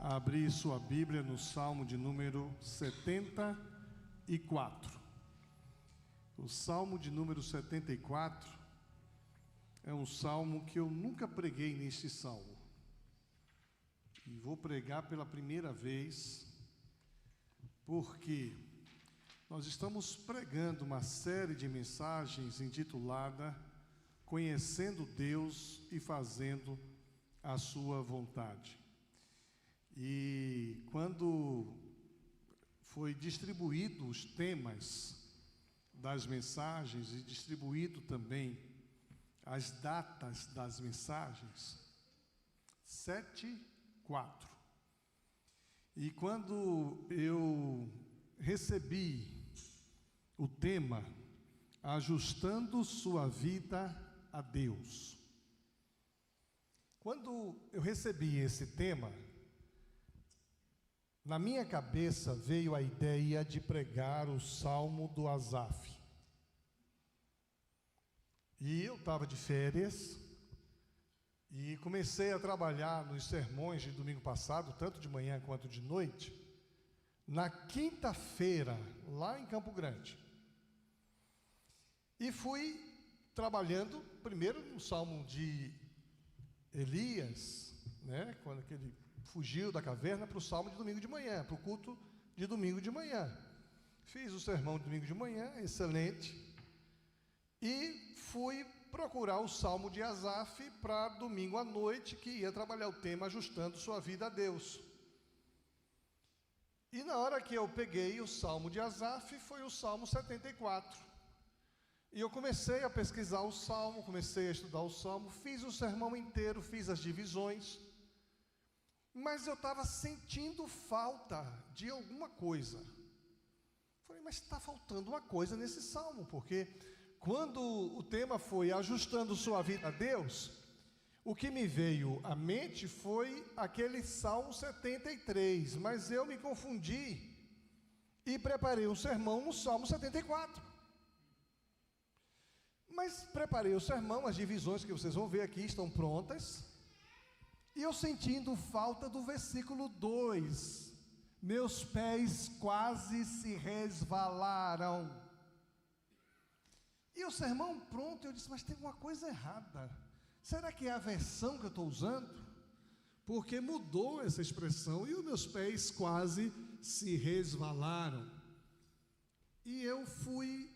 a abrir sua Bíblia no Salmo de número 74. O Salmo de número 74 é um salmo que eu nunca preguei neste salmo. E vou pregar pela primeira vez, porque nós estamos pregando uma série de mensagens intitulada Conhecendo Deus e Fazendo a Sua Vontade. E quando foi distribuído os temas das mensagens e distribuído também as datas das mensagens, 7/4. E quando eu recebi o tema Ajustando Sua Vida a Deus, quando eu recebi esse tema, na minha cabeça veio a ideia de pregar o Salmo do Asaf. E eu estava de férias e comecei a trabalhar nos sermões de domingo passado, tanto de manhã quanto de noite, na quinta-feira, lá em Campo Grande. E fui trabalhando primeiro no Salmo de Elias, quando ele fugiu da caverna, para o salmo de domingo de manhã, para o culto de domingo de manhã. Fiz o sermão de domingo de manhã, excelente, e fui procurar o salmo de Asaf para domingo à noite, que ia trabalhar o tema Ajustando Sua Vida a Deus. E na hora que eu peguei o salmo de Asaf, foi o Salmo 74. E eu comecei a pesquisar o salmo, comecei a estudar o salmo, fiz o sermão inteiro, fiz as divisões, mas eu estava sentindo falta de alguma coisa. Falei, mas está faltando uma coisa nesse salmo, porque quando o tema foi Ajustando Sua Vida a Deus, o que me veio à mente foi aquele Salmo 73, mas eu me confundi e preparei um sermão no Salmo 74. Mas preparei o sermão, as divisões que vocês vão ver aqui estão prontas, e eu sentindo falta do versículo 2, meus pés quase se resvalaram. E o sermão pronto, eu disse, mas tem uma coisa errada. Será que é a versão que eu estou usando? Porque mudou essa expressão, e os meus pés quase se resvalaram. E eu fui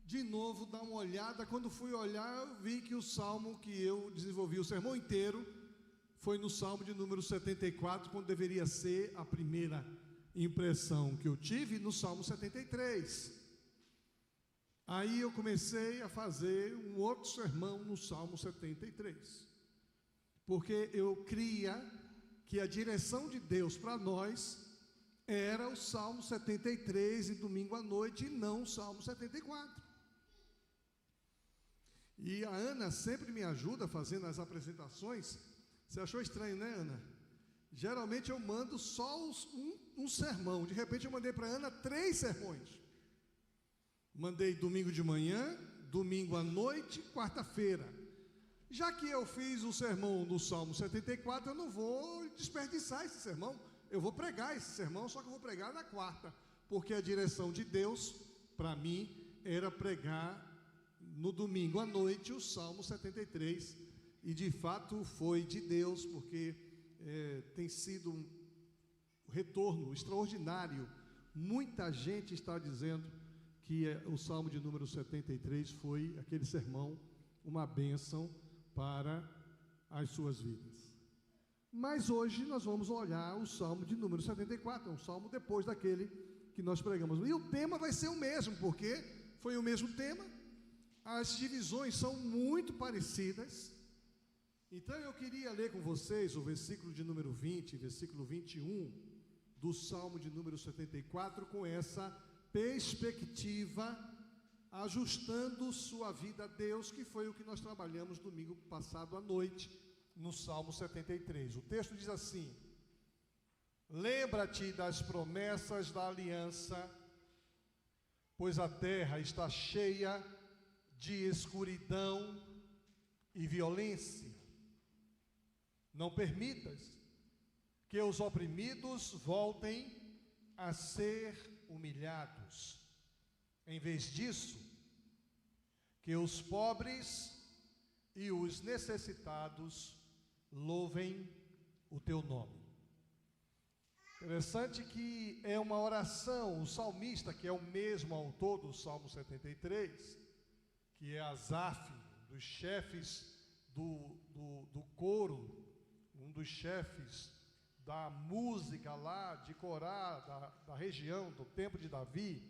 de novo dar uma olhada. Quando fui olhar, eu vi que o salmo que eu desenvolvi o sermão inteiro foi no Salmo de número 74, quando deveria ser a primeira impressão que eu tive no Salmo 73. Aí eu comecei a fazer um outro sermão no Salmo 73, porque eu cria que a direção de Deus para nós era o Salmo 73 e domingo à noite, e não o Salmo 74. E a Ana sempre me ajuda fazendo as apresentações. Você achou estranho, né, Ana? Geralmente eu mando só um sermão. De repente eu mandei para a Ana 3 sermões. Mandei domingo de manhã, domingo à noite, quarta-feira. Já que eu fiz o sermão do Salmo 74, eu não vou desperdiçar esse sermão. Eu vou pregar esse sermão, só que eu vou pregar na quarta, porque a direção de Deus, para mim, era pregar no domingo à noite o Salmo 73. E de fato foi de Deus, porque tem sido um retorno extraordinário. Muita gente está dizendo que o Salmo de número 73 foi aquele sermão, uma bênção para as suas vidas. Mas hoje nós vamos olhar o Salmo de número 74, é um salmo depois daquele que nós pregamos. E o tema vai ser o mesmo, porque foi o mesmo tema, as divisões são muito parecidas. Então eu queria ler com vocês o versículo de número 20, versículo 21 do Salmo de número 74, com essa perspectiva, ajustando sua vida a Deus, que foi o que nós trabalhamos domingo passado à noite, no Salmo 73. O texto diz assim: lembra-te das promessas da aliança, pois a terra está cheia de escuridão e violência. Não permitas que os oprimidos voltem a ser humilhados. Em vez disso, que os pobres e os necessitados louvem o teu nome. Interessante que é uma oração, o salmista, que é o mesmo autor do Salmo 73, que é Asaf, dos chefes do coro, um dos chefes da música lá de Corá, da região, do tempo de Davi,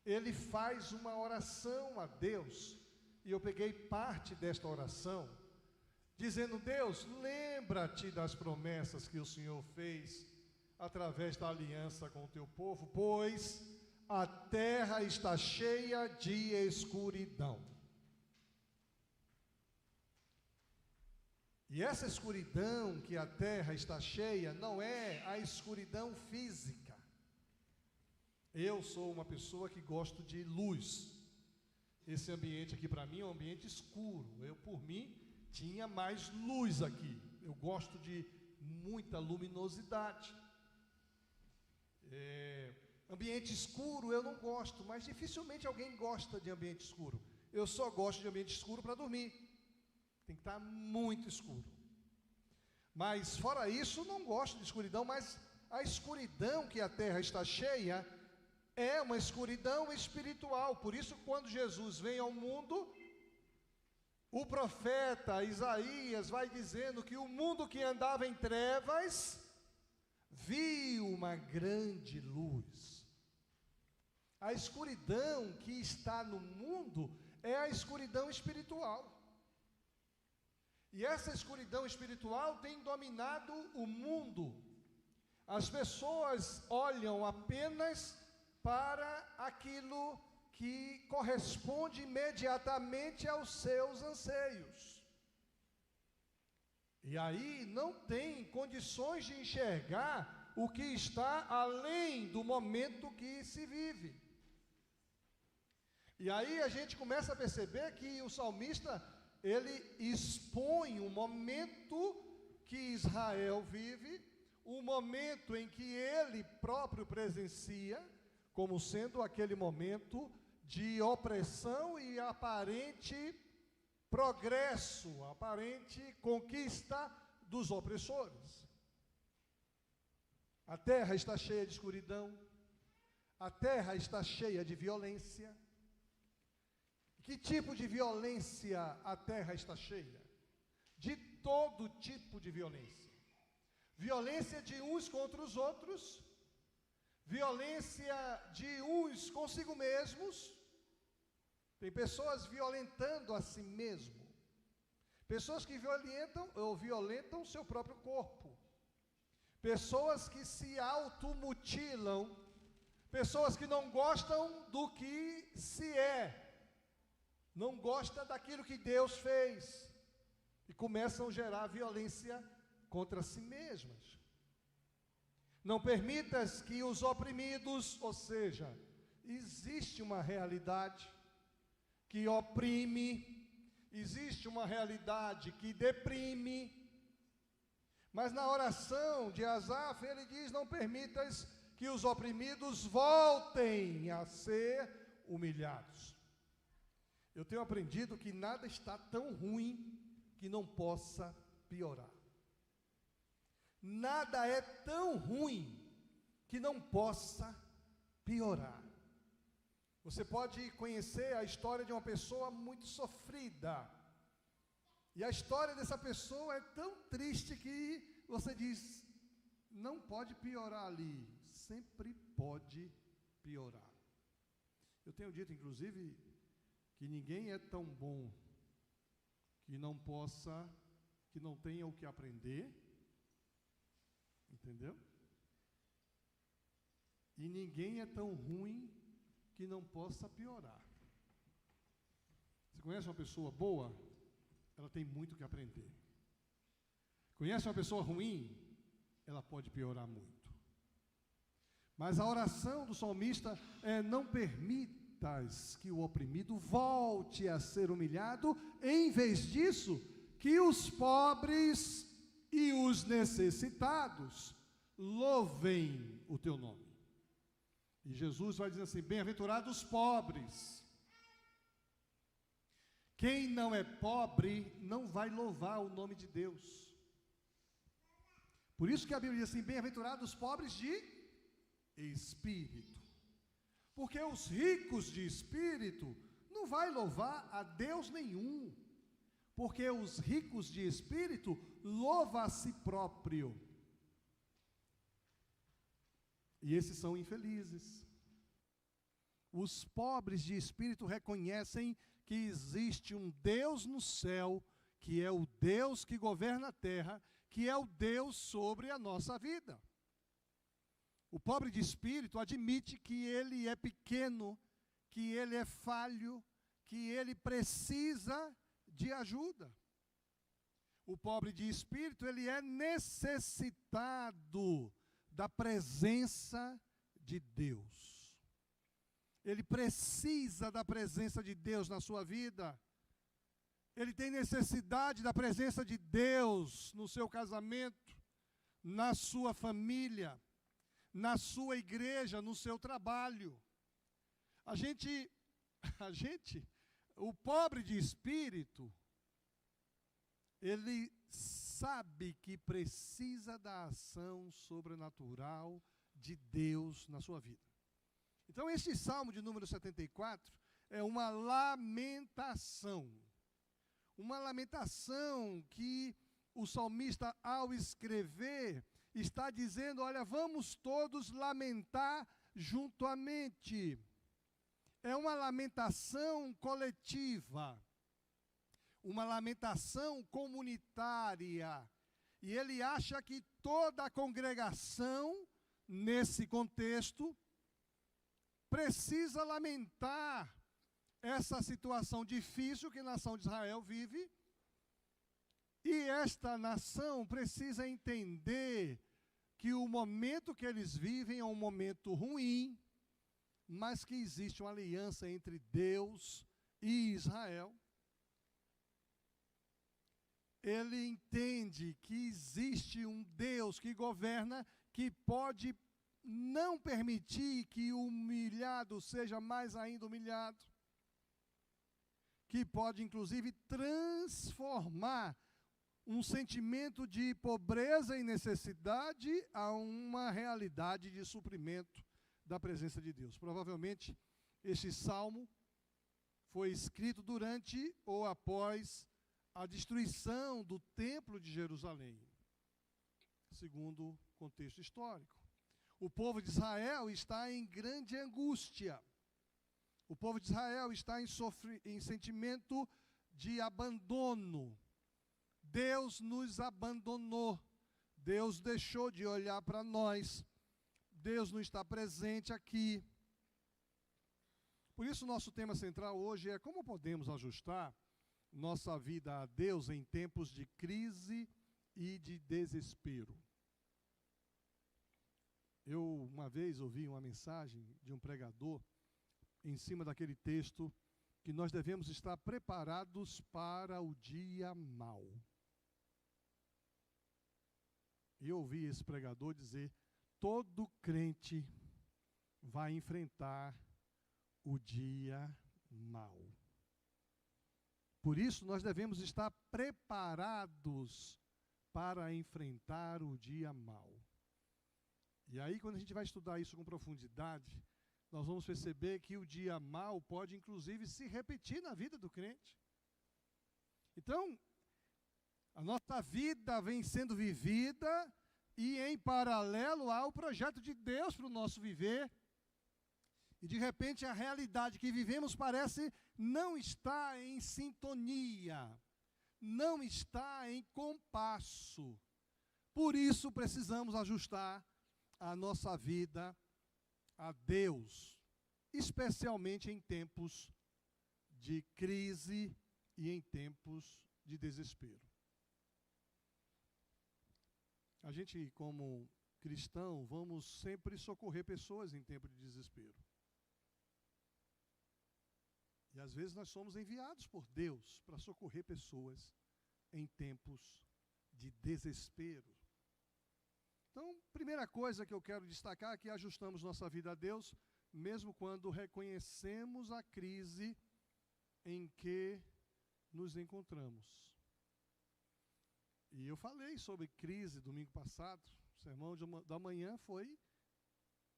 ele faz uma oração a Deus, e eu peguei parte desta oração, dizendo: Deus, lembra-te das promessas que o Senhor fez através da aliança com o teu povo, pois a terra está cheia de escuridão. E essa escuridão que a terra está cheia não é a escuridão física. Eu sou uma pessoa que gosto de luz. Esse ambiente aqui para mim é um ambiente escuro. Eu, por mim, tinha mais luz aqui. Eu gosto de muita luminosidade. Ambiente escuro eu não gosto, mas dificilmente alguém gosta de ambiente escuro. Eu só gosto de ambiente escuro para dormir. Tem que estar muito escuro. Mas fora isso, não gosto de escuridão, mas a escuridão que a terra está cheia é uma escuridão espiritual. Por isso, quando Jesus vem ao mundo, o profeta Isaías vai dizendo que o mundo que andava em trevas viu uma grande luz. A escuridão que está no mundo é a escuridão espiritual. E essa escuridão espiritual tem dominado o mundo. As pessoas olham apenas para aquilo que corresponde imediatamente aos seus anseios. E aí não tem condições de enxergar o que está além do momento que se vive. E aí a gente começa a perceber que o salmista, ele expõe o momento que Israel vive, o momento em que ele próprio presencia, como sendo aquele momento de opressão e aparente progresso, aparente conquista dos opressores. A terra está cheia de escuridão, a terra está cheia de violência. Que tipo de violência a terra está cheia? De todo tipo de violência. Violência de uns contra os outros, violência de uns consigo mesmos. Tem pessoas violentando a si mesmo. Pessoas que violentam o seu próprio corpo. Pessoas que se automutilam. Pessoas que não gostam do que se é. Não gostam daquilo que Deus fez. E começam a gerar violência contra si mesmas. Não permitas que os oprimidos, ou seja, existe uma realidade que oprime, existe uma realidade que deprime, mas na oração de Asaf ele diz: não permitas que os oprimidos voltem a ser humilhados. Eu tenho aprendido que nada está tão ruim que não possa piorar. Nada é tão ruim que não possa piorar. Você pode conhecer a história de uma pessoa muito sofrida. E a história dessa pessoa é tão triste que você diz: não pode piorar ali, sempre pode piorar. Eu tenho dito, inclusive, que ninguém é tão bom que não tenha o que aprender, entendeu? E ninguém é tão ruim que não possa piorar. Você conhece uma pessoa boa? Ela tem muito que aprender. Conhece uma pessoa ruim? Ela pode piorar muito. Mas a oração do salmista é: não permitas que o oprimido volte a ser humilhado, em vez disso, que os pobres e os necessitados louvem o teu nome. E Jesus vai dizer assim: bem-aventurados os pobres. Quem não é pobre não vai louvar o nome de Deus. Por isso que a Bíblia diz assim: bem-aventurados os pobres de espírito. Porque os ricos de espírito não vai louvar a Deus nenhum. Porque os ricos de espírito louvam a si próprio. E esses são infelizes. Os pobres de espírito reconhecem que existe um Deus no céu, que é o Deus que governa a terra, que é o Deus sobre a nossa vida. O pobre de espírito admite que ele é pequeno, que ele é falho, que ele precisa de ajuda. O pobre de espírito, ele é necessitado da presença de Deus. Ele precisa da presença de Deus na sua vida. Ele tem necessidade da presença de Deus no seu casamento, na sua família, na sua igreja, no seu trabalho. O pobre de espírito, ele sabe que precisa da ação sobrenatural de Deus na sua vida. Então, este Salmo de número 74 é uma lamentação. Uma lamentação que o salmista, ao escrever, está dizendo: olha, vamos todos lamentar juntamente. É uma lamentação coletiva, uma lamentação comunitária. E ele acha que toda a congregação, nesse contexto, precisa lamentar essa situação difícil que a nação de Israel vive. E esta nação precisa entender que o momento que eles vivem é um momento ruim, mas que existe uma aliança entre Deus e Israel. Ele entende que existe um Deus que governa, que pode não permitir que o humilhado seja mais ainda humilhado, que pode inclusive transformar um sentimento de pobreza e necessidade a uma realidade de suprimento da presença de Deus. Provavelmente, este salmo foi escrito durante ou após a destruição do templo de Jerusalém, segundo o contexto histórico. O povo de Israel está em grande angústia. O povo de Israel está em sentimento de abandono. Deus nos abandonou. Deus deixou de olhar para nós. Deus não está presente aqui. Por isso, nosso tema central hoje é como podemos ajustar nossa vida a Deus em tempos de crise e de desespero. Eu, uma vez, ouvi uma mensagem de um pregador em cima daquele texto que nós devemos estar preparados para o dia mau. E eu ouvi esse pregador dizer: todo crente vai enfrentar o dia mau. Por isso, nós devemos estar preparados para enfrentar o dia mau. E aí, quando a gente vai estudar isso com profundidade, nós vamos perceber que o dia mau pode, inclusive, se repetir na vida do crente. Então, a nossa vida vem sendo vivida e, em paralelo, há o projeto de Deus para o nosso viver. E, de repente, a realidade que vivemos parece não estar em sintonia, não está em compasso. Por isso, precisamos ajustar a nossa vida a Deus, especialmente em tempos de crise e em tempos de desespero. A gente, como cristão, vamos sempre socorrer pessoas em tempo de desespero. E às vezes nós somos enviados por Deus para socorrer pessoas em tempos de desespero. Então, primeira coisa que eu quero destacar é que ajustamos nossa vida a Deus, mesmo quando reconhecemos a crise em que nos encontramos. E eu falei sobre crise domingo passado, o sermão da manhã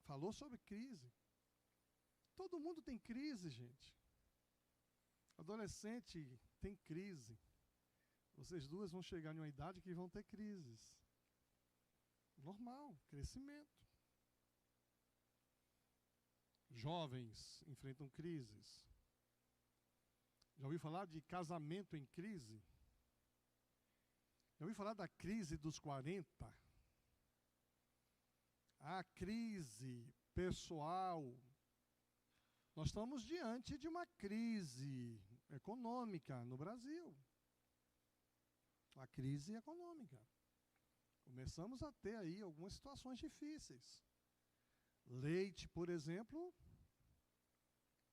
falou sobre crise. Todo mundo tem crise, gente. Adolescente tem crise. Vocês duas vão chegar em uma idade que vão ter crises. Normal, crescimento. Jovens enfrentam crises. Já ouviu falar de casamento em crise? Já ouviu falar da crise dos 40? A crise pessoal. Nós estamos diante de uma crise econômica no Brasil. A crise econômica. Começamos a ter aí algumas situações difíceis. Leite, por exemplo,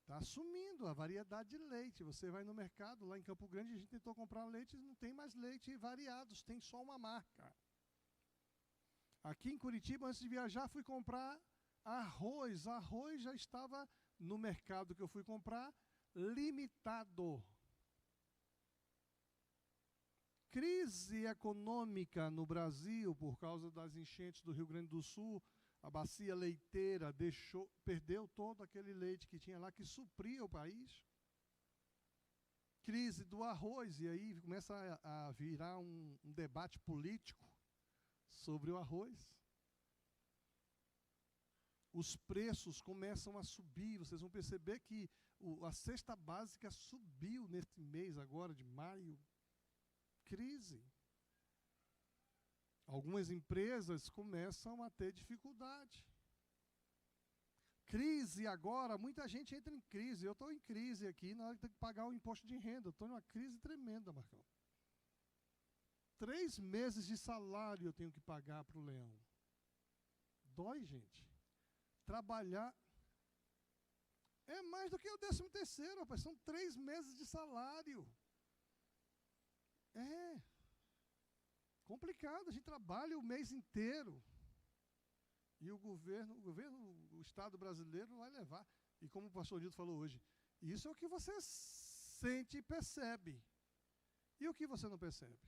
está sumindo a variedade de leite. Você vai no mercado, lá em Campo Grande, a gente tentou comprar leite, não tem mais leite variados, tem só uma marca. Aqui em Curitiba, antes de viajar, fui comprar arroz. Arroz já estava no mercado que eu fui comprar, limitado. Crise econômica no Brasil por causa das enchentes do Rio Grande do Sul, a bacia leiteira perdeu todo aquele leite que tinha lá, que supria o país. Crise do arroz, e aí começa a virar um debate político sobre o arroz. Os preços começam a subir, vocês vão perceber que a cesta básica subiu nesse mês agora de maio. Crise. Algumas empresas começam a ter dificuldade. Crise agora, muita gente entra em crise. Eu estou em crise aqui na hora de ter que pagar o imposto de renda. Estou numa crise tremenda, Marcão. 3 meses de salário eu tenho que pagar para o Leão. Dói, gente. Trabalhar é mais do que o 13º, rapaz. São 3 meses de salário. É complicado, a gente trabalha o mês inteiro. E o Estado brasileiro vai levar. E como o pastor Nilton falou hoje, isso é o que você sente e percebe. E o que você não percebe?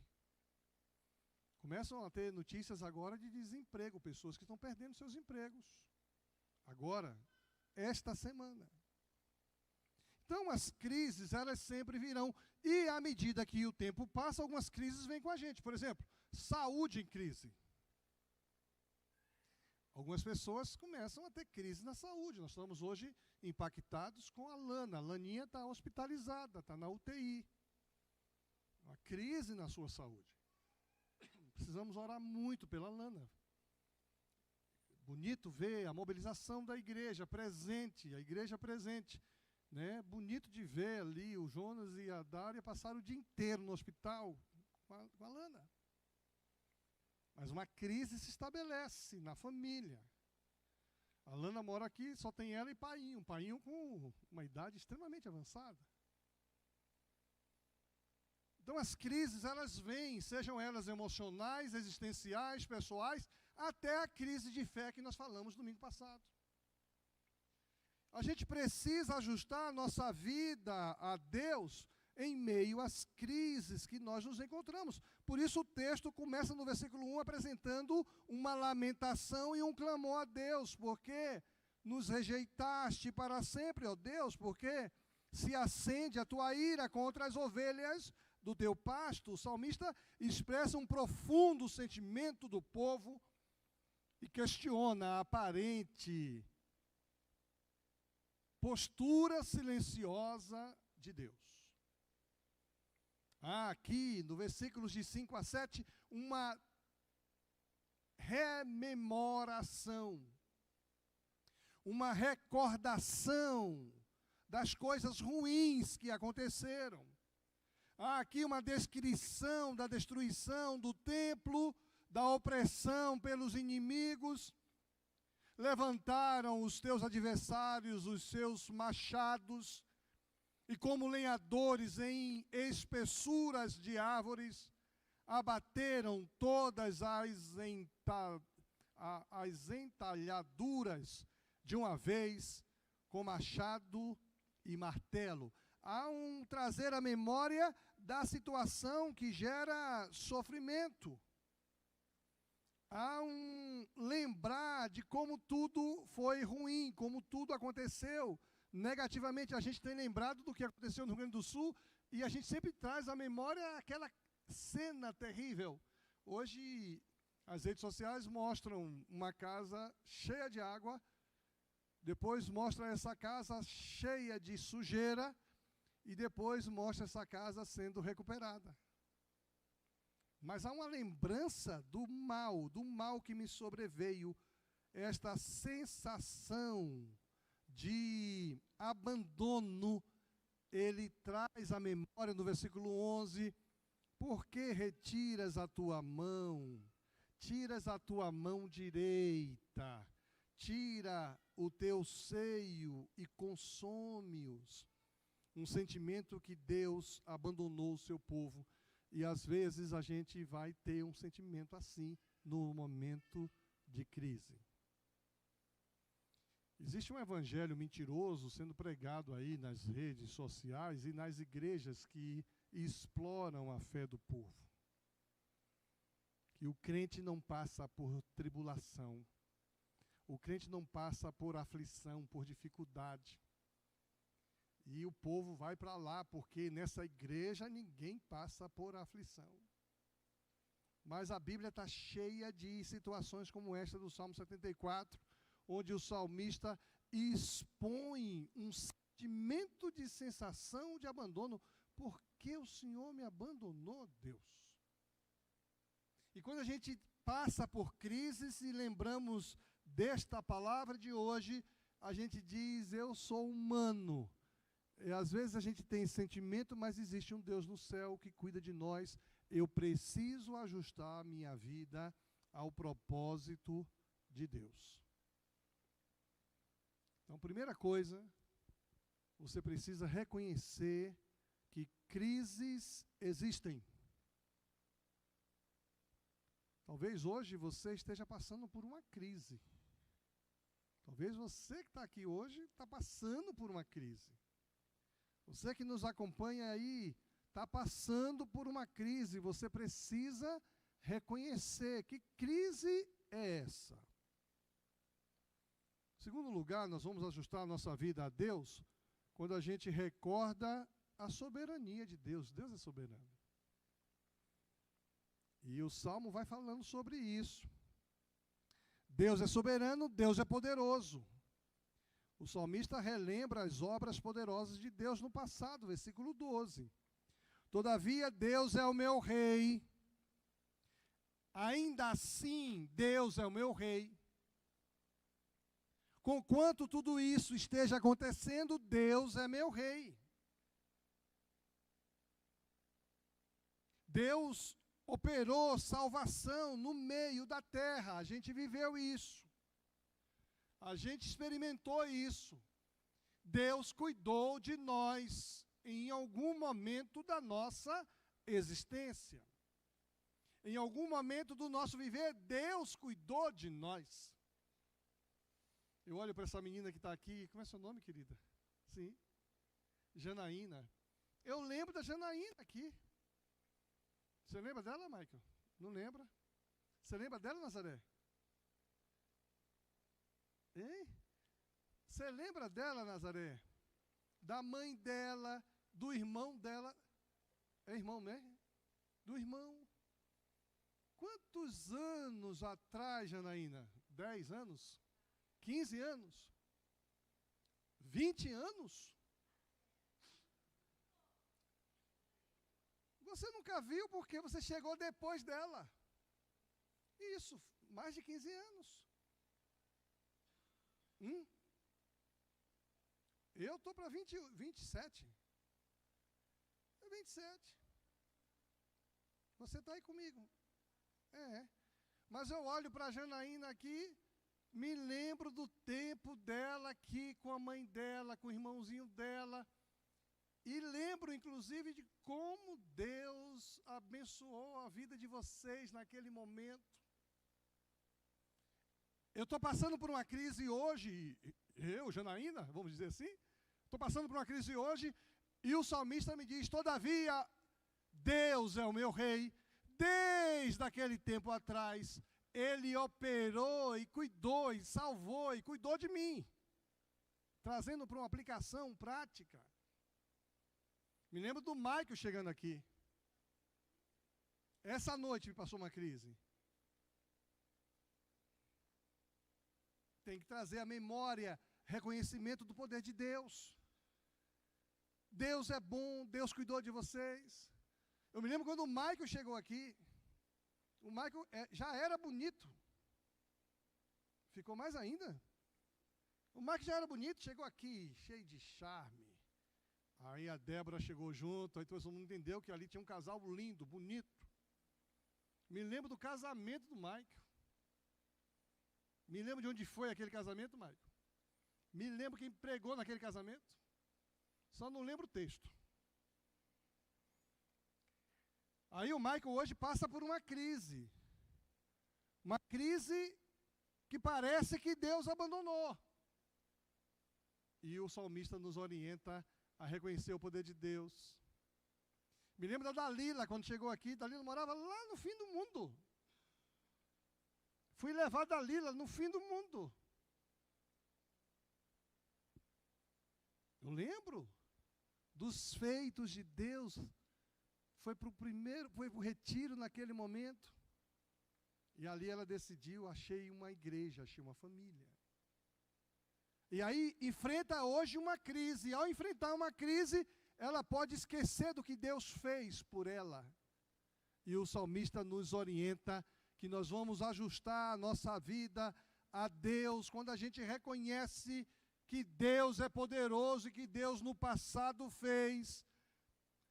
Começam a ter notícias agora de desemprego, pessoas que estão perdendo seus empregos. Agora, esta semana. Então, as crises, elas sempre virão. E, à medida que o tempo passa, algumas crises vêm com a gente. Por exemplo, saúde em crise. Algumas pessoas começam a ter crise na saúde. Nós estamos hoje impactados com a Lana. A Laninha está hospitalizada, está na UTI. Uma crise na sua saúde. Precisamos orar muito pela Lana. Bonito ver a mobilização da igreja presente, a igreja presente. Né? Bonito de ver ali o Jonas e a Dária passaram o dia inteiro no hospital com a Lana. Mas uma crise se estabelece na família. A Lana mora aqui, só tem ela e Painho. Painho com uma idade extremamente avançada. Então as crises, elas vêm, sejam elas emocionais, existenciais, pessoais, até a crise de fé que nós falamos domingo passado. A gente precisa ajustar a nossa vida a Deus em meio às crises que nós nos encontramos. Por isso o texto começa no versículo 1 apresentando uma lamentação e um clamor a Deus. Porque nos rejeitaste para sempre, ó Deus, porque se acende a tua ira contra as ovelhas do teu pasto. O salmista expressa um profundo sentimento do povo e questiona a aparente postura silenciosa de Deus. Há aqui, no versículos de 5 a 7, uma rememoração, uma recordação das coisas ruins que aconteceram. Há aqui uma descrição da destruição do templo, da opressão pelos inimigos. Levantaram os teus adversários, os seus machados, e como lenhadores em espessuras de árvores, abateram todas as entalhaduras de uma vez com machado e martelo. Há um trazer à memória da situação que gera sofrimento. Há um lembrar de como tudo foi ruim, como tudo aconteceu negativamente. A gente tem lembrado do que aconteceu no Rio Grande do Sul e a gente sempre traz à memória aquela cena terrível. Hoje, as redes sociais mostram uma casa cheia de água, depois mostra essa casa cheia de sujeira e depois mostra essa casa sendo recuperada. Mas há uma lembrança do mal que me sobreveio, esta sensação de abandono. Ele traz à memória no versículo 11, por que retiras a tua mão? Tiras a tua mão direita, tira o teu seio e consome-os. Um sentimento que Deus abandonou o seu povo. E às vezes a gente vai ter um sentimento assim no momento de crise. Existe um evangelho mentiroso sendo pregado aí nas redes sociais e nas igrejas que exploram a fé do povo. Que o crente não passa por tribulação. O crente não passa por aflição, por dificuldade. E o povo vai para lá, porque nessa igreja ninguém passa por aflição. Mas a Bíblia está cheia de situações como esta do Salmo 74, onde o salmista expõe um sentimento de sensação de abandono. Por que o Senhor me abandonou, Deus? E quando a gente passa por crises e lembramos desta palavra de hoje, a gente diz, eu sou humano. E às vezes a gente tem sentimento, mas existe um Deus no céu que cuida de nós. Eu preciso ajustar a minha vida ao propósito de Deus. Então, primeira coisa, você precisa reconhecer que crises existem. Talvez hoje você esteja passando por uma crise. Talvez você que está aqui hoje está passando por uma crise. Você que nos acompanha aí está passando por uma crise. Você precisa reconhecer que crise é essa. Em segundo lugar, nós vamos ajustar a nossa vida a Deus quando a gente recorda a soberania de Deus. Deus é soberano. E o Salmo vai falando sobre isso. Deus é soberano, Deus é poderoso. O salmista relembra as obras poderosas de Deus no passado, versículo 12. Todavia, Deus é o meu rei. Ainda assim, Deus é o meu rei. Conquanto tudo isso esteja acontecendo, Deus é meu rei. Deus operou salvação no meio da terra. A gente viveu isso. A gente experimentou isso. Deus cuidou de nós em algum momento da nossa existência. Em algum momento do nosso viver, Deus cuidou de nós. Eu olho para essa menina que está aqui. Como é seu nome, querida? Sim. Janaína. Eu lembro da Janaína aqui. Você lembra dela, Michael? Não lembra? Você lembra dela, Nazaré? Hein? Você lembra dela, Nazaré? Da mãe dela, do irmão dela. É irmão, né? Do irmão. Quantos anos atrás, Janaína? 10 anos? 15 anos? 20 anos? Você nunca viu porque você chegou depois dela. Isso, mais de 15 anos. Eu estou para 27. É 27. Você está aí comigo. Mas eu olho para a Janaína aqui, me lembro do tempo dela aqui com a mãe dela, com o irmãozinho dela. E lembro, inclusive, de como Deus abençoou a vida de vocês naquele momento. Eu estou passando por uma crise hoje, eu, Janaína, vamos dizer assim, estou passando por uma crise hoje, e o salmista me diz: todavia, Deus é o meu rei, desde aquele tempo atrás, Ele operou e cuidou e salvou e cuidou de mim, trazendo para uma aplicação prática. Me lembro do Michael chegando aqui. Essa noite me passou uma crise. Tem que trazer à memória reconhecimento do poder de Deus. Deus é bom, Deus cuidou de vocês. Eu me lembro quando o Michael chegou aqui. O Michael já era bonito. Ficou mais ainda. O Michael já era bonito, chegou aqui, cheio de charme. Aí a Débora chegou junto, aí todo mundo entendeu que ali tinha um casal lindo, bonito. Me lembro do casamento do Michael. Me lembro de onde foi aquele casamento, Michael. Me lembro quem pregou naquele casamento. Só não lembro o texto. Aí o Michael hoje passa por uma crise. Uma crise que parece que Deus abandonou. E o salmista nos orienta a reconhecer o poder de Deus. Me lembro da Dalila, quando chegou aqui. Dalila morava lá no fim do mundo. Fui levar Dalila no fim do mundo. Eu lembro dos feitos de Deus. Foi para o retiro naquele momento. E ali ela decidiu, achei uma igreja, achei uma família. E aí enfrenta hoje uma crise. E ao enfrentar uma crise, ela pode esquecer do que Deus fez por ela. E o salmista nos orienta que nós vamos ajustar a nossa vida a Deus quando a gente reconhece que Deus é poderoso e que Deus no passado fez,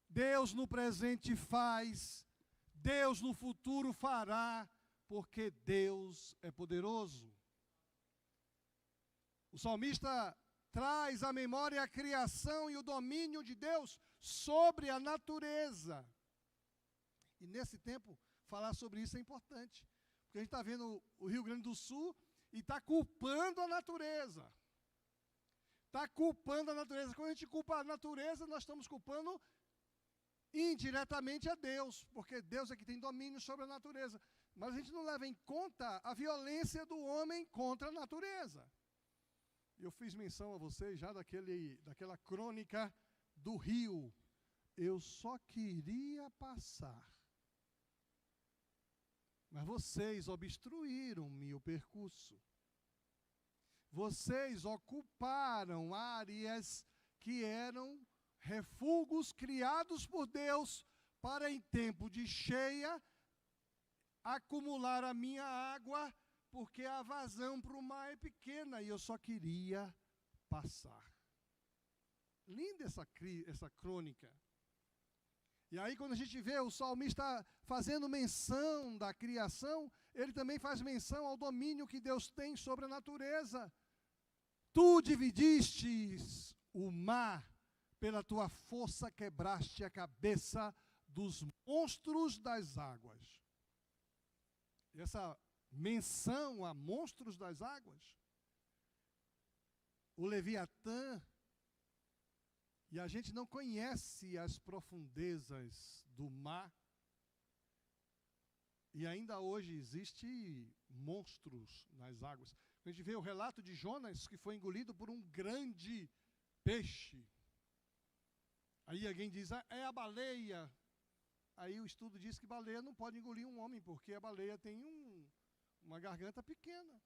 Deus no presente faz, Deus no futuro fará, porque Deus é poderoso. O salmista traz à memória a criação e o domínio de Deus sobre a natureza. E nesse tempo, falar sobre isso é importante. Porque a gente está vendo o Rio Grande do Sul e está culpando a natureza. Está culpando a natureza. Quando a gente culpa a natureza, nós estamos culpando indiretamente a Deus. Porque Deus é que tem domínio sobre a natureza. Mas a gente não leva em conta a violência do homem contra a natureza. Eu fiz menção a vocês já daquela crônica do rio. Eu só queria passar. Mas vocês obstruíram-me o percurso. Vocês ocuparam áreas que eram refúgios criados por Deus para, em tempo de cheia, acumular a minha água, porque a vazão para o mar é pequena e eu só queria passar. Linda essa crônica. E aí quando a gente vê o salmista fazendo menção da criação, ele também faz menção ao domínio que Deus tem sobre a natureza. Tu dividistes o mar, pela tua força quebraste a cabeça dos monstros das águas. Essa menção a monstros das águas, o Leviatã, e a gente não conhece as profundezas do mar, e ainda hoje existe monstros nas águas. A gente vê o relato de Jonas, que foi engolido por um grande peixe. Aí alguém diz, é a baleia. Aí o estudo diz que baleia não pode engolir um homem, porque a baleia tem uma garganta pequena.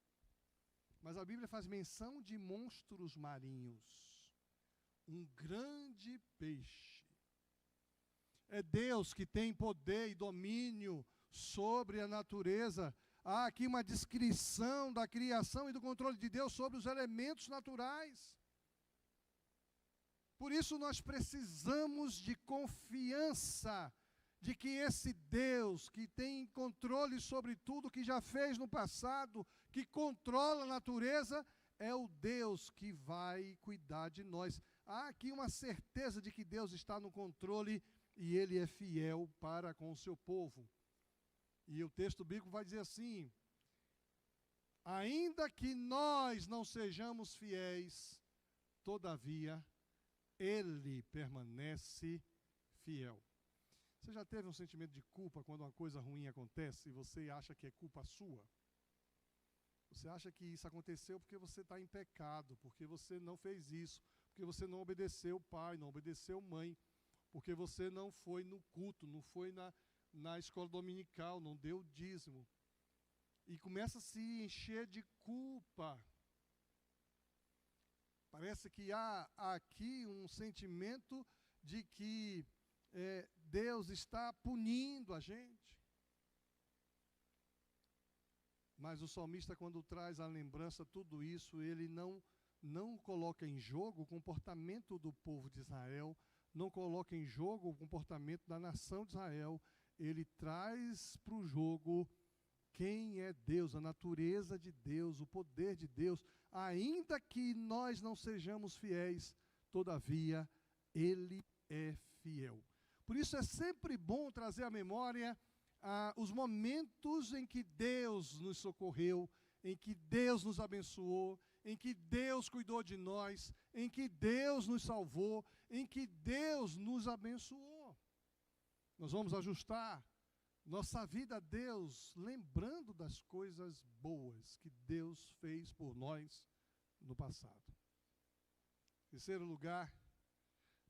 Mas a Bíblia faz menção de monstros marinhos. Um grande peixe. É Deus que tem poder e domínio sobre a natureza. Há aqui uma descrição da criação e do controle de Deus sobre os elementos naturais. Por isso nós precisamos de confiança de que esse Deus que tem controle sobre tudo, que já fez no passado, que controla a natureza, é o Deus que vai cuidar de nós. há aqui uma certeza de que Deus está no controle e Ele é fiel para com o seu povo. E o texto bíblico vai dizer assim: ainda que nós não sejamos fiéis, todavia Ele permanece fiel. Você já teve um sentimento de culpa quando uma coisa ruim acontece e você acha que é culpa sua? Você acha que isso aconteceu porque você está em pecado, porque você não fez isso, porque você não obedeceu pai, não obedeceu mãe, porque você não foi no culto, não foi na escola dominical, não deu dízimo. E começa a se encher de culpa. Parece que há aqui um sentimento de que Deus está punindo a gente. Mas o salmista, quando traz à lembrança tudo isso, ele não coloca em jogo o comportamento do povo de Israel, não coloca em jogo o comportamento da nação de Israel. Ele traz para o jogo quem é Deus, a natureza de Deus, o poder de Deus. Ainda que nós não sejamos fiéis, todavia Ele é fiel. Por isso é sempre bom trazer à memória os momentos em que Deus nos socorreu, em que Deus nos abençoou, em que Deus cuidou de nós, em que Deus nos salvou, em que Deus nos abençoou. Nós vamos ajustar nossa vida a Deus, lembrando das coisas boas que Deus fez por nós no passado. Em terceiro lugar,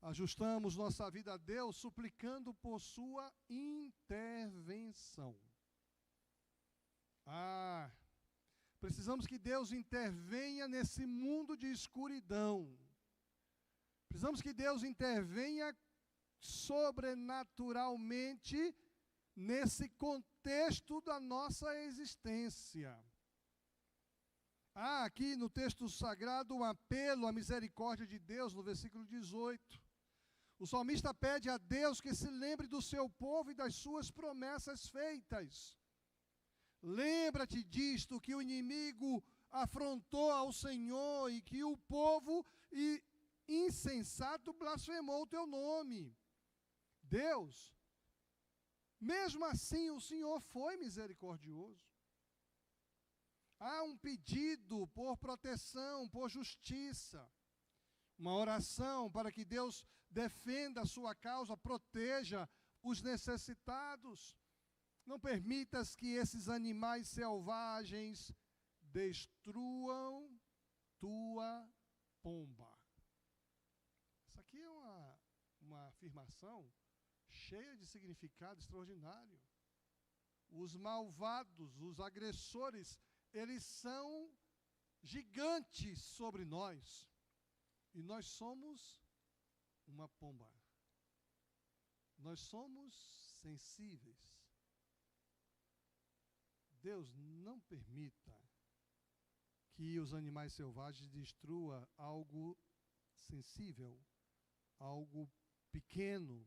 ajustamos nossa vida a Deus suplicando por sua intervenção. Precisamos que Deus intervenha nesse mundo de escuridão. Precisamos que Deus intervenha sobrenaturalmente nesse contexto da nossa existência. Há aqui no texto sagrado um apelo à misericórdia de Deus, no versículo 18. O salmista pede a Deus que se lembre do seu povo e das suas promessas feitas. Lembra-te disto, que o inimigo afrontou ao Senhor e que o povo insensato blasfemou o teu nome. Deus, mesmo assim o Senhor foi misericordioso. Há um pedido por proteção, por justiça. Uma oração para que Deus defenda a sua causa, proteja os necessitados. Não permitas que esses animais selvagens destruam tua pomba. Isso aqui é uma afirmação cheia de significado extraordinário. Os malvados, os agressores, eles são gigantes sobre nós. E nós somos uma pomba. Nós somos sensíveis. Deus não permita que os animais selvagens destruam algo sensível, algo pequeno.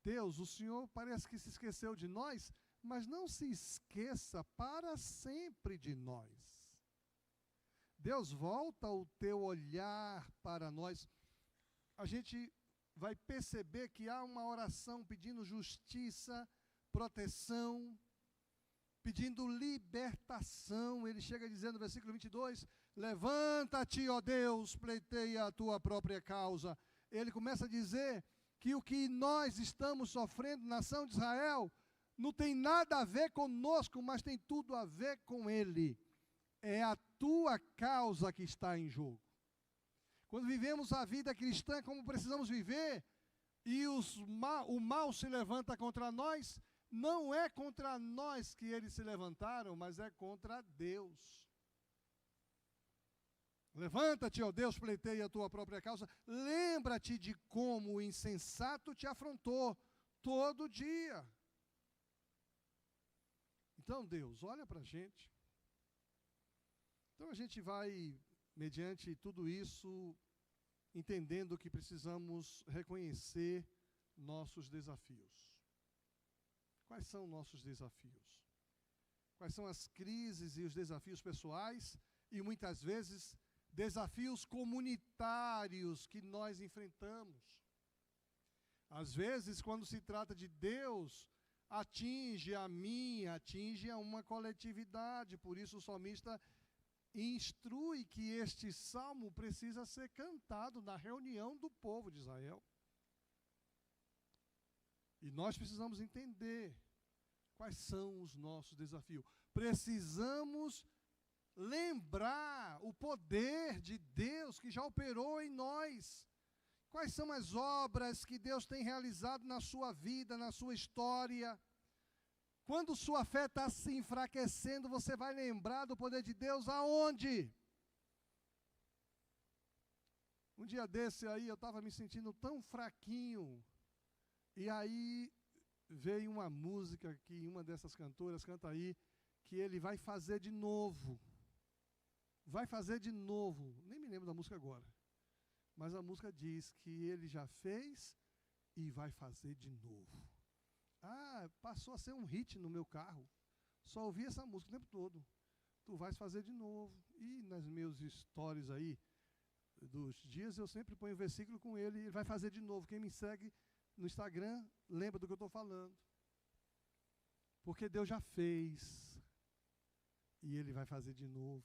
Deus, o Senhor parece que se esqueceu de nós, mas não se esqueça para sempre de nós. Deus, volta o teu olhar para nós. A gente vai perceber que há uma oração pedindo justiça, proteção, pedindo libertação. Ele chega dizendo no versículo 22, levanta-te, ó Deus, pleiteia a tua própria causa. Ele começa a dizer que o que nós estamos sofrendo, nação de Israel, não tem nada a ver conosco, mas tem tudo a ver com Ele. É a tua causa que está em jogo. Quando vivemos a vida cristã como precisamos viver, e o mal se levanta contra nós, não é contra nós que eles se levantaram, mas é contra Deus. Levanta-te, ó Deus, pleiteia a tua própria causa. Lembra-te de como o insensato te afrontou todo dia. Então, Deus, olha para a gente. Então, a gente vai, mediante tudo isso, entendendo que precisamos reconhecer nossos desafios. Quais são nossos desafios? Quais são as crises e os desafios pessoais e, muitas vezes, desafios comunitários que nós enfrentamos. Às vezes, quando se trata de Deus, atinge a mim, atinge a uma coletividade. Por isso o salmista instrui que este salmo precisa ser cantado na reunião do povo de Israel. E nós precisamos entender quais são os nossos desafios. Precisamos lembrar o poder de Deus que já operou em nós. Quais são as obras que Deus tem realizado na sua vida, na sua história? Quando sua fé está se enfraquecendo, você vai lembrar do poder de Deus aonde? Um dia desse aí, eu estava me sentindo tão fraquinho. E aí veio uma música que uma dessas cantoras canta aí, que ele vai fazer de novo. Vai fazer de novo. Nem me lembro da música agora. Mas a música diz que ele já fez e vai fazer de novo. Ah, passou a ser um hit no meu carro. Só ouvi essa música o tempo todo. Tu vais fazer de novo. E nas meus stories aí, dos dias, eu sempre ponho um versículo com ele, ele vai fazer de novo. Quem me segue no Instagram, lembra do que eu estou falando. Porque Deus já fez. E Ele vai fazer de novo.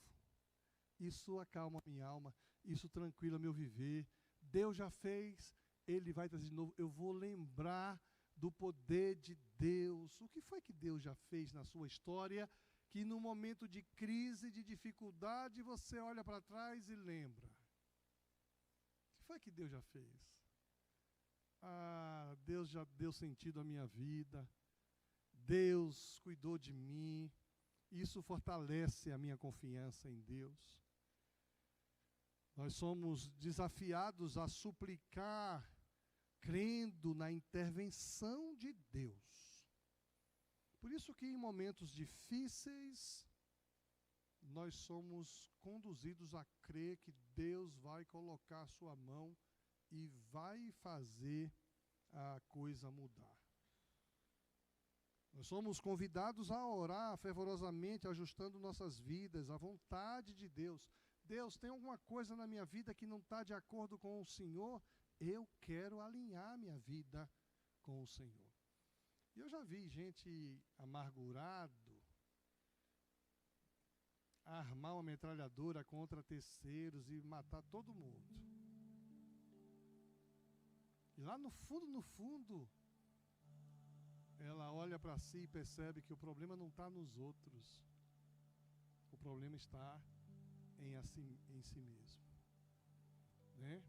Isso acalma a minha alma. Isso tranquila meu viver. Deus já fez. Ele vai fazer de novo. Eu vou lembrar do poder de Deus. O que foi que Deus já fez na sua história, que no momento de crise, de dificuldade, você olha para trás e lembra? O que foi que Deus já fez? Ah, Deus já deu sentido à minha vida. Deus cuidou de mim. Isso fortalece a minha confiança em Deus. Nós somos desafiados a suplicar, crendo na intervenção de Deus. Por isso que em momentos difíceis, nós somos conduzidos a crer que Deus vai colocar a sua mão e vai fazer a coisa mudar. Nós somos convidados a orar fervorosamente, ajustando nossas vidas à vontade de Deus. Deus, tem alguma coisa na minha vida que não está de acordo com o Senhor? Eu quero alinhar minha vida com o Senhor. E eu já vi gente amargurado armar uma metralhadora contra terceiros e matar todo mundo. E lá no fundo, ela olha para si e percebe que o problema não está nos outros. O problema está em si mesmo. Né?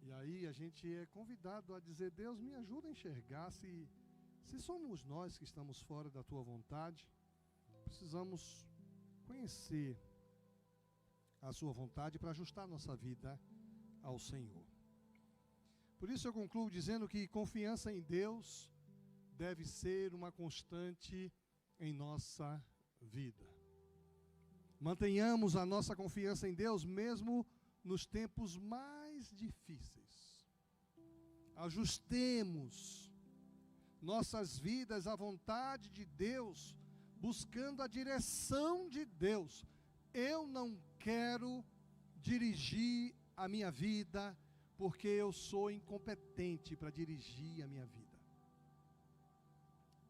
E aí a gente é convidado a dizer, Deus, me ajuda a enxergar se somos nós que estamos fora da tua vontade. Precisamos conhecer a sua vontade para ajustar nossa vida ao Senhor. Por isso eu concluo dizendo que confiança em Deus deve ser uma constante em nossa vida. Mantenhamos a nossa confiança em Deus mesmo nos tempos mais difíceis. Ajustemos nossas vidas à vontade de Deus, buscando a direção de Deus. Eu não quero dirigir a minha vida porque eu sou incompetente para dirigir a minha vida.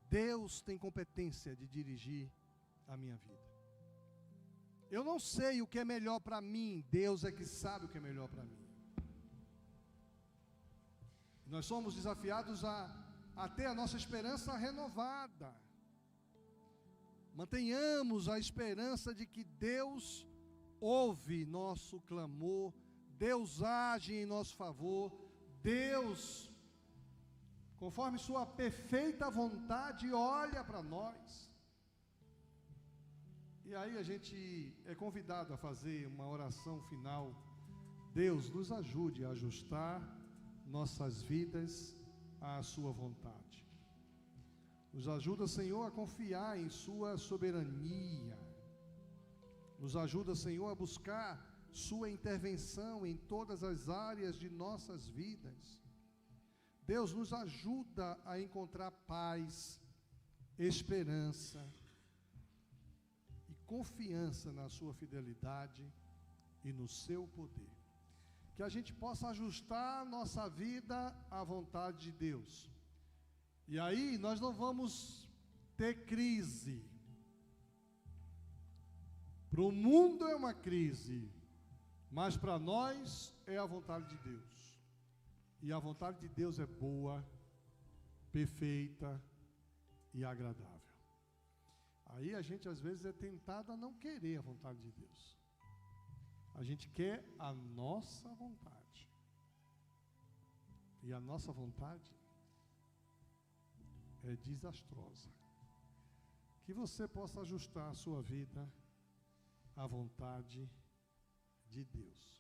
Deus tem competência de dirigir a minha vida. Eu não sei o que é melhor para mim, Deus é que sabe o que é melhor para mim. Nós somos desafiados a ter a nossa esperança renovada. Mantenhamos a esperança de que Deus ouve nosso clamor, Deus age em nosso favor, Deus, conforme sua perfeita vontade, olha para nós. E aí a gente é convidado a fazer uma oração final. Deus, nos ajude a ajustar nossas vidas à sua vontade. Nos ajuda, Senhor, a confiar em sua soberania. Nos ajuda, Senhor, a buscar sua intervenção em todas as áreas de nossas vidas. Deus, nos ajuda a encontrar paz, esperança e confiança na sua fidelidade, e no seu poder. Que a gente possa ajustar nossa vida à vontade de Deus. E aí nós não vamos ter crise. Para o mundo é uma crise, mas para nós é a vontade de Deus. E a vontade de Deus é boa, perfeita e agradável. Aí a gente às vezes é tentado a não querer a vontade de Deus. A gente quer a nossa vontade. E a nossa vontade é desastrosa. Que você possa ajustar a sua vida à vontade de Deus.